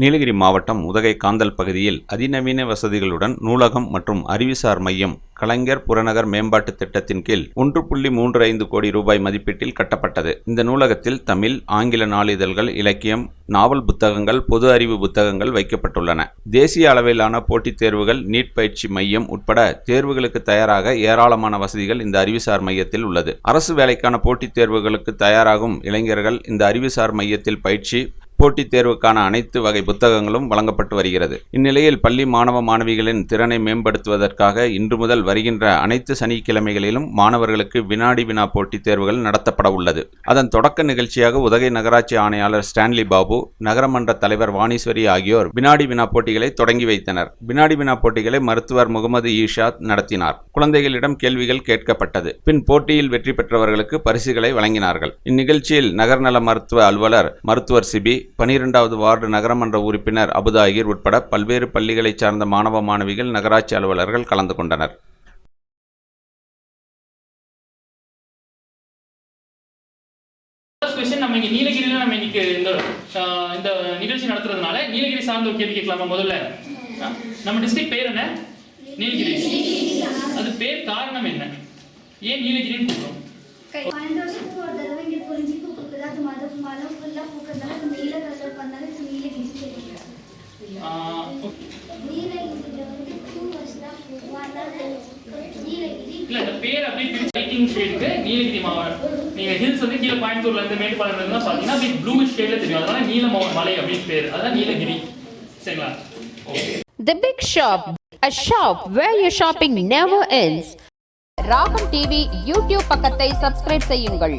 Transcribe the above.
நீலகிரி மாவட்டம் உதகை காந்தல் பகுதியில் அதிநவீன வசதிகளுடன் நூலகம் மற்றும் அறிவுசார் மையம் கலைஞர் புறநகர் மேம்பாட்டு திட்டத்தின் கீழ் 1.35 கோடி ரூபாய் மதிப்பீட்டில் கட்டப்பட்டது. இந்த நூலகத்தில் தமிழ், ஆங்கில நாளிதழ்கள், இலக்கியம், நாவல் புத்தகங்கள், பொது அறிவு புத்தகங்கள் வைக்கப்பட்டுள்ளன. தேசிய அளவிலான போட்டித் தேர்வுகள், நீட் பயிற்சி மையம் உட்பட தேர்வுகளுக்கு தயாராக ஏராளமான வசதிகள் இந்த அறிவுசார் மையத்தில் உள்ளது. அரசு வேலைக்கான போட்டித் தேர்வுகளுக்கு தயாராகும் இளைஞர்கள் இந்த அறிவுசார் மையத்தில் பயிற்சி, போட்டித் தேர்வுக்கான அனைத்து வகை புத்தகங்களும் வழங்கப்பட்டு வருகிறது. இந்நிலையில் பள்ளி மாணவ மாணவிகளின் திறனை மேம்படுத்துவதற்காக இன்று முதல் வருகின்ற அனைத்து சனிக்கிழமைகளிலும் மாணவர்களுக்கு வினாடி வினா போட்டித் தேர்வுகள் நடத்தப்பட உள்ளது. அதன் தொடக்க நிகழ்ச்சியாக உதகை நகராட்சி ஆணையாளர் ஸ்டான்லி பாபு, நகரமன்ற தலைவர் வாணீஸ்வரி ஆகியோர் வினாடி வினா போட்டிகளை தொடங்கி வைத்தனர். வினாடி வினா போட்டிகளை மருத்துவர் முகமது ஈஷாத் நடத்தினார். குழந்தைகளிடம் கேள்விகள் கேட்கப்பட்டது. பின் போட்டியில் வெற்றி பெற்றவர்களுக்கு பரிசுகளை வழங்கினார்கள். இந்நிகழ்ச்சியில் நகர்நல மருத்துவ அலுவலர் மருத்துவர் சிபி, 12வது வார்டு நகரமன்ற உறுப்பினர் அபுதாகிர் உட்பட பல்வேறு பள்ளிகளைச் சார்ந்த மாணவ மாணவிகள், நகராட்சி அலுவலர்கள் கலந்து கொண்டனர். நம்ம இங்க நீலகிரியில நம்ம இன்னைக்கு இந்த நிகழ்ச்சி நடத்துறதுனால நீலகிரி சார்ந்த ஒரு கேள்வி கேட்கலாமா? முதல்ல நம்ம டிஸ்ட்ரிக்ட் பேர் என்ன? நீலகிரி. அது பேர் காரணம் என்ன? ஏன் நீலகிரின்னு கூப்பிடுறோம்? நீலகிரி மாவட்டம் நீங்க ஹில்ஸ் வந்து கீழே கோயம்புத்தூர்ல இருந்து மேட்டுப்பாளையம்ல இருந்து பாத்தீங்கன்னா ப்ளூ ஷேட்ல தெரியும். அதனால நீல மலை அப்படின்னு பேர். அதான் நீலகிரி. சரிங்களா? The Big Shop, a shop where your shopping never ends. ராகம் டிவி யூடியூப் பக்கத்தை சப்ஸ்கிரைப் செய்யுங்கள்.